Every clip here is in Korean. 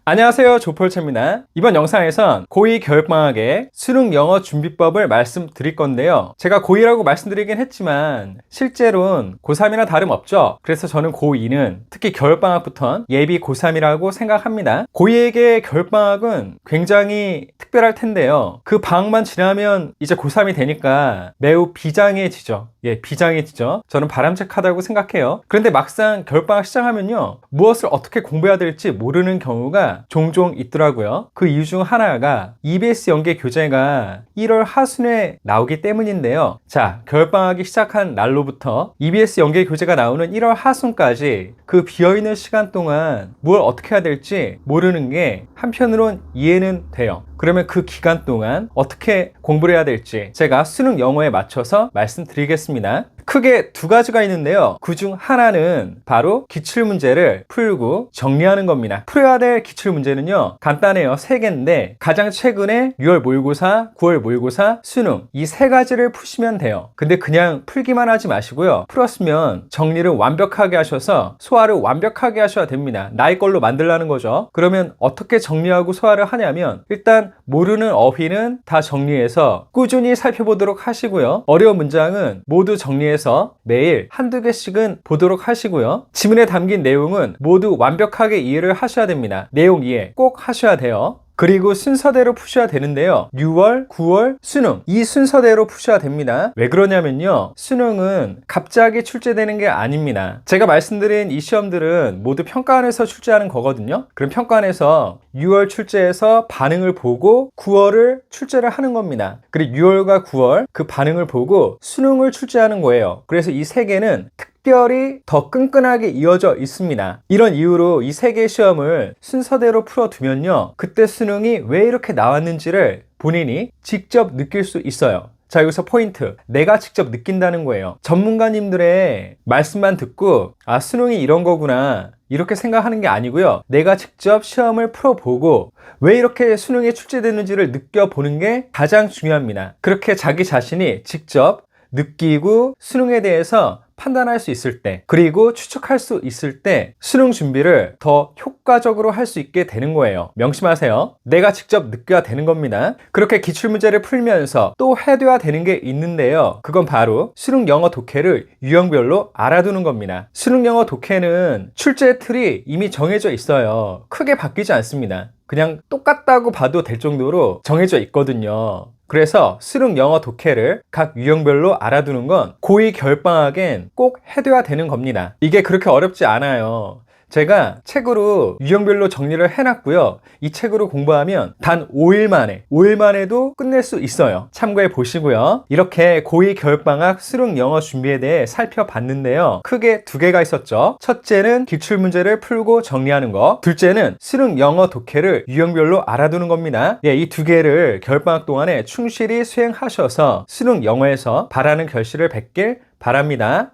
안녕하세요, 조폴차입니다. 이번 영상에선 고2 겨울방학의 수능 영어 준비법을 말씀드릴 건데요. 제가 고2라고 말씀드리긴 했지만 실제로는 고3이나 다름없죠. 그래서 저는 고2는 특히 겨울방학부터는 예비 고3이라고 생각합니다. 고2에게 겨울방학은 굉장히 특별할 텐데요. 그 방학만 지나면 이제 고3이 되니까 매우 비장해지죠. 비장해지죠. 저는 바람직하다고 생각해요. 그런데 막상 겨울방학 시작하면요, 무엇을 어떻게 공부해야 될지 모르는 경우가 종종 있더라고요. 그 이유 중 하나가 EBS 연계 교재가 1월 하순에 나오기 때문인데요. 자, 겨울방학이 시작한 날로부터 EBS 연계 교재가 나오는 1월 하순까지 그 비어있는 시간 동안 뭘 어떻게 해야 될지 모르는 게 한편으론 이해는 돼요. 그러면 그 기간 동안 어떻게 공부를 해야 될지 제가 수능 영어에 맞춰서 말씀드리겠습니다. 크게 두 가지가 있는데요. 그 중 하나는 바로 기출문제를 풀고 정리하는 겁니다. 풀어야 될 기출문제는요, 간단해요. 3개인데 가장 최근에 6월 모의고사, 9월 모의고사, 수능 이 3가지를 푸시면 돼요. 근데 그냥 풀기만 하지 마시고요, 풀었으면 정리를 완벽하게 하셔서 소화를 완벽하게 하셔야 됩니다. 나의 걸로 만들라는 거죠. 그러면 어떻게 정리하고 소화를 하냐면, 일단 모르는 어휘는 다 정리해서 꾸준히 살펴보도록 하시고요. 어려운 문장은 모두 정리해서 매일 한두 개씩은 보도록 하시고요. 지문에 담긴 내용은 모두 완벽하게 이해를 하셔야 됩니다. 내용 이해 꼭 하셔야 돼요. 그리고 순서대로 푸셔야 되는데요. 6월, 9월, 수능 이 순서대로 푸셔야 됩니다. 왜 그러냐면요, 수능은 갑자기 출제되는 게 아닙니다. 제가 말씀드린 이 시험들은 모두 평가원에서 출제하는 거거든요. 그럼 평가원에서 6월 출제해서 반응을 보고 9월을 출제를 하는 겁니다. 그리고 6월과 9월 그 반응을 보고 수능을 출제하는 거예요. 그래서 이 3개는 특별히 더 끈끈하게 이어져 있습니다. 이런 이유로 이 3개의 시험을 순서대로 풀어두면요, 그때 수능이 왜 이렇게 나왔는지를 본인이 직접 느낄 수 있어요. 자, 여기서 포인트, 내가 직접 느낀다는 거예요. 전문가님들의 말씀만 듣고 수능이 이런 거구나 이렇게 생각하는 게 아니고요, 내가 직접 시험을 풀어보고 왜 이렇게 수능에 출제되는지를 느껴보는 게 가장 중요합니다. 그렇게 자기 자신이 직접 느끼고 수능에 대해서 판단할 수 있을 때, 그리고 추측할 수 있을 때 수능 준비를 더 효과적으로 할 수 있게 되는 거예요. 명심하세요. 내가 직접 느껴야 되는 겁니다. 그렇게 기출문제를 풀면서 또 해둬야 되는 게 있는데요, 그건 바로 수능 영어 독해를 유형별로 알아두는 겁니다. 수능 영어 독해는 출제 틀이 이미 정해져 있어요. 크게 바뀌지 않습니다. 그냥 똑같다고 봐도 될 정도로 정해져 있거든요. 그래서 수능 영어 독해를 각 유형별로 알아두는 건 고2 겨울방학엔 꼭 해둬야 되는 겁니다. 이게 그렇게 어렵지 않아요. 제가 책으로 유형별로 정리를 해놨고요. 이 책으로 공부하면 단 5일 만에도 끝낼 수 있어요. 참고해 보시고요. 이렇게 고2 겨울방학 수능 영어 준비에 대해 살펴봤는데요, 크게 2개가 있었죠. 첫째는 기출문제를 풀고 정리하는 거, 둘째는 수능 영어 독해를 유형별로 알아두는 겁니다. 이 2개를 겨울방학 동안에 충실히 수행하셔서 수능 영어에서 바라는 결실을 뵙길 바랍니다.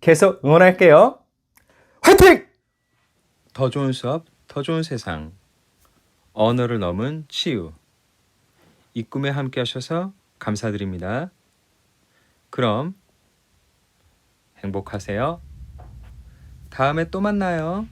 계속 응원할게요. 화이팅! 더 좋은 수업, 더 좋은 세상. 언어를 넘은 치유. 이 꿈에 함께 하셔서 감사드립니다. 그럼 행복하세요. 다음에 또 만나요.